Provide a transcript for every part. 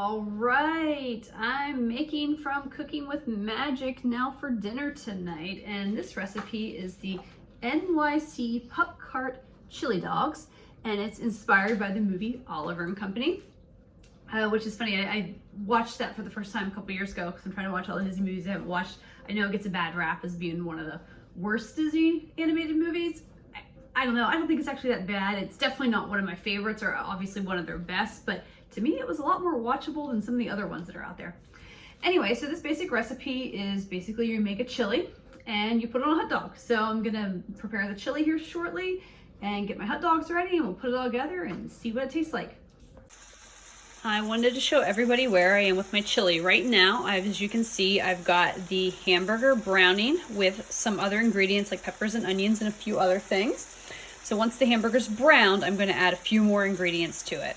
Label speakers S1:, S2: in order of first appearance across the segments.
S1: All right, I'm making from Cooking with Magic now for dinner tonight, and this recipe is the NYC Pup chili dogs, and it's inspired by the movie Oliver and Company, which is funny. I watched that for the first time a couple years ago because I'm trying to watch all the Disney movies I haven't watched. I know it gets a bad rap as being one of the worst Disney animated movies. I don't know. I don't think it's actually that bad. It's definitely not one of my favorites or obviously one of their best, but to me it was a lot more watchable than some of the other ones that are out there. Anyway, so this basic recipe is basically you make a chili and you put it on a hot dog. So I'm gonna prepare the chili here shortly and get my hot dogs ready, and we'll put it all together and see what it tastes like. I wanted to show everybody where I am with my chili. Right now, as you can see, I've got the hamburger browning with some other ingredients like peppers and onions and a few other things. So once the hamburger's browned, I'm going to add a few more ingredients to it.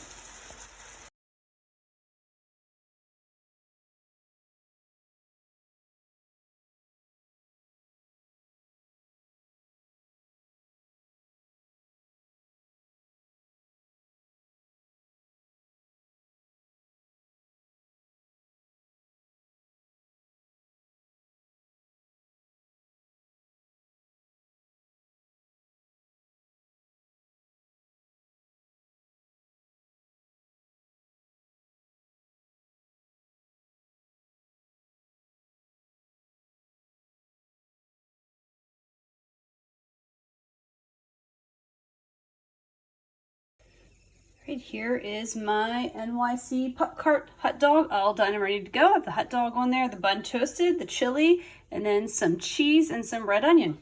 S1: Right here is my NYC Pup hot dog, all done and ready to go. I have the hot dog on there, the bun toasted, the chili, and then some cheese and some red onion.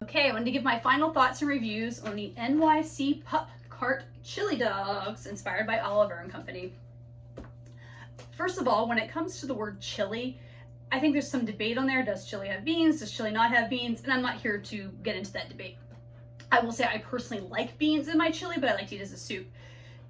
S1: Okay, I wanted to give my final thoughts and reviews on the NYC Pup chili dogs, inspired by Oliver and Company. First of all, when it comes to the word chili, I think there's some debate on there. Does chili have beans? Does chili not have beans? And I'm not here to get into that debate. I will say I personally like beans in my chili, but I like to eat it as a soup.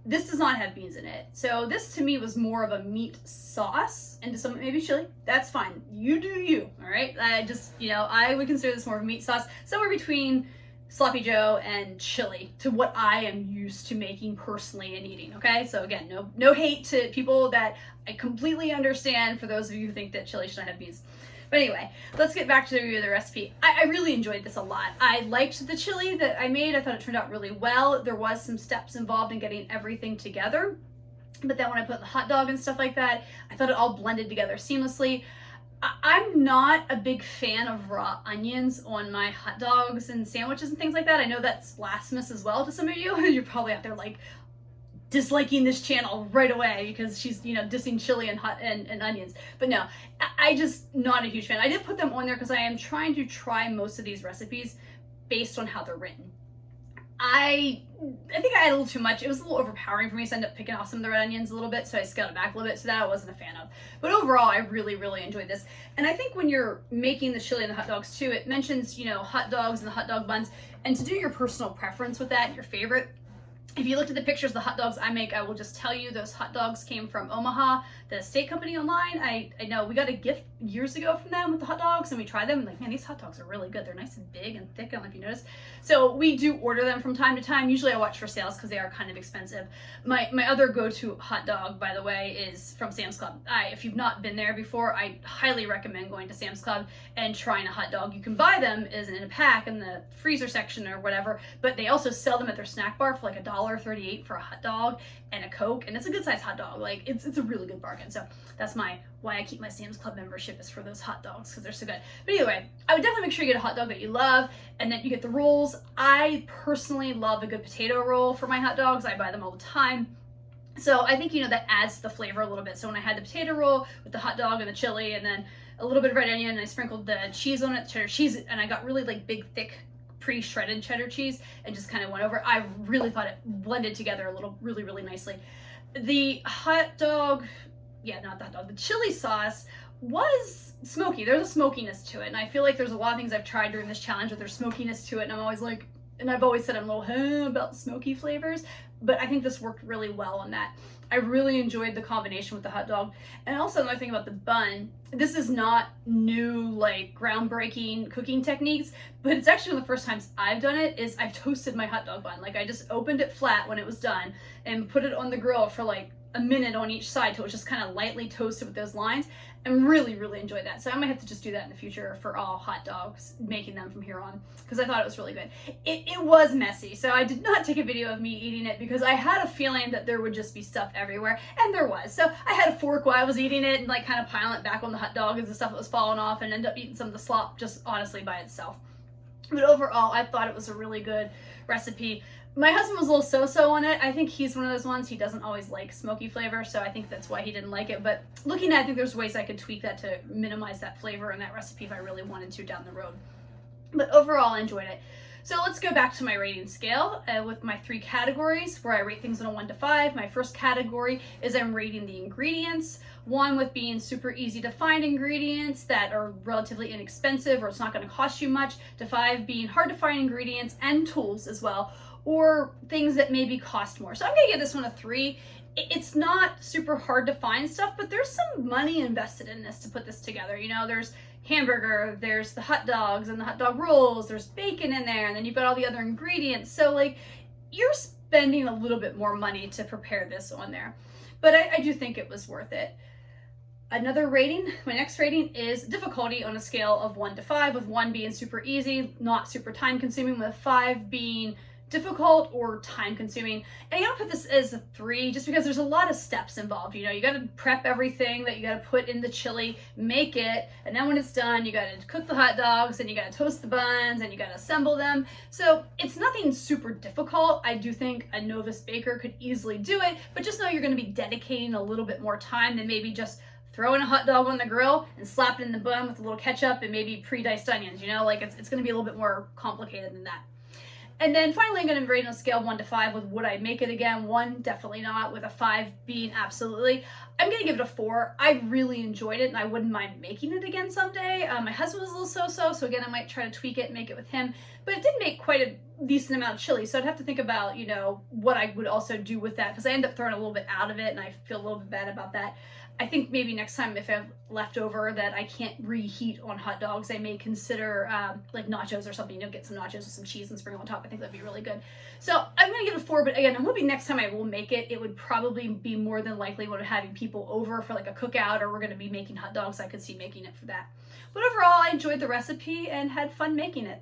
S1: This does not have beans in it. So this to me was more of a meat sauce, and to some maybe chili. That's fine. You do you, all right? I just, I would consider this more of a meat sauce, somewhere between Sloppy Joe and chili to what I am used to making personally and eating, okay? So again, no hate to people that I completely understand for those of you who think that chili should not have beans. But anyway, let's get back to the review of the recipe. I really enjoyed this a lot. I liked the chili that I made. I thought it turned out really well. There was some steps involved in getting everything together. But then when I put the hot dog and stuff like that, I thought it all blended together seamlessly. I'm not a big fan of raw onions on my hot dogs and sandwiches and things like that. I know that's blasphemous as well to some of you. You're probably out there like, disliking this channel right away because she's dissing chili and onions. But no, I just not a huge fan. I did put them on there because I am trying to try most of these recipes based on how they're written. I think I had a little too much. It was a little overpowering for me, so I ended up picking off some of the red onions a little bit, so I scaled it back a little bit, so that I wasn't a fan of. But overall, I really enjoyed this. And I think when you're making the chili and the hot dogs too, it mentions hot dogs and the hot dog buns, and to do your personal preference with that, your favorite. If you looked at the pictures of the hot dogs I make, I will just tell you those hot dogs came from Omaha, the steak company online. I know we got a gift years ago from them with the hot dogs, and we tried them and like, man, these hot dogs are really good. They're nice and big and thick. I don't know if you noticed. So we do order them from time to time. Usually I watch for sales because they are kind of expensive. My other go-to hot dog, by the way, is from Sam's Club. If you've not been there before, I highly recommend going to Sam's Club and trying a hot dog. You can buy them as in a pack in the freezer section or whatever, but they also sell them at their snack bar for like $1.38 for a hot dog and a Coke, and it's a good sized hot dog. Like it's a really good bargain. So that's why I keep my Sam's Club membership, is for those hot dogs because they're so good. But anyway, I would definitely make sure you get a hot dog that you love, and then you get the rolls. I personally love a good potato roll for my hot dogs. I buy them all the time. So I think that adds the flavor a little bit. So when I had the potato roll with the hot dog and the chili and then a little bit of red onion, and I sprinkled the cheese on it, cheddar cheese, and I got really like big thick pre-shredded cheddar cheese and just kind of went over. I really thought it blended together a little really nicely. The hot dog, not the hot dog, the chili sauce was smoky. There's a smokiness to it, and I feel like there's a lot of things I've tried during this challenge where there's smokiness to it, and I'm always like, and I've always said I'm a little about smoky flavors, but I think this worked really well on that. I really enjoyed the combination with the hot dog. And also another thing about the bun, this is not new, like groundbreaking cooking techniques, but it's actually one of the first times I've done it is I've toasted my hot dog bun. Like I just opened it flat when it was done and put it on the grill for like a minute on each side till it's just kind of lightly toasted with those lines, and really, really enjoyed that. So I might have to just do that in the future for all hot dogs, making them from here on, because I thought it was really good. It was messy, so I did not take a video of me eating it because I had a feeling that there would just be stuff everywhere, and there was. So I had a fork while I was eating it and like kind of piling it back on the hot dog as the stuff that was falling off, and ended up eating some of the slop just honestly by itself. But overall, I thought it was a really good recipe. My husband was a little so-so on it. I think he's one of those ones, he doesn't always like smoky flavor, so I think that's why he didn't like it. But looking at it, I think there's ways I could tweak that to minimize that flavor in that recipe if I really wanted to down the road. But overall, I enjoyed it. So let's go back to my rating scale with my 3 categories where I rate things on a 1 to 5. My first category is I'm rating the ingredients. 1 with being super easy to find ingredients that are relatively inexpensive or it's not going to cost you much, to 5 being hard to find ingredients and tools as well, or things that maybe cost more. So I'm going to give this one a 3. It's not super hard to find stuff, but there's some money invested in this to put this together. You know, there's hamburger, there's the hot dogs and the hot dog rolls, there's bacon in there, and then you've got all the other ingredients. So like, you're spending a little bit more money to prepare this on there. But I do think it was worth it. Another rating, my next rating is difficulty on a scale of 1 to 5, with 1 being super easy, not super time consuming, with 5 being difficult or time consuming. And I gotta put this as a 3 just because there's a lot of steps involved. You know, you gotta prep everything that you gotta put in the chili, make it, and then when it's done, you gotta cook the hot dogs, and you gotta toast the buns, and you gotta assemble them. So it's nothing super difficult. I do think a novice baker could easily do it, but just know you're gonna be dedicating a little bit more time than maybe just throwing a hot dog on the grill and slapping it in the bun with a little ketchup and maybe pre-diced onions. You know, like it's gonna be a little bit more complicated than that. And then finally, I'm going to rate on a scale of 1 to 5 with would I make it again? 1, definitely not, with a 5 being absolutely. I'm going to give it a 4. I really enjoyed it and I wouldn't mind making it again someday. My husband was a little so-so, so again, I might try to tweak it and make it with him. But it did make quite a decent amount of chili, so I'd have to think about, you know, what I would also do with that, because I end up throwing a little bit out of it and I feel a little bit bad about that. I think maybe next time if I have leftover that I can't reheat on hot dogs, I may consider like nachos or something, you know, get some nachos with some cheese and sprinkle on top. I think that'd be really good. So I'm going to give it a 4, but again, I'm hoping next time I will make it, it would probably be more than likely when I'm having people over for like a cookout, or we're going to be making hot dogs. I could see making it for that. But overall, I enjoyed the recipe and had fun making it.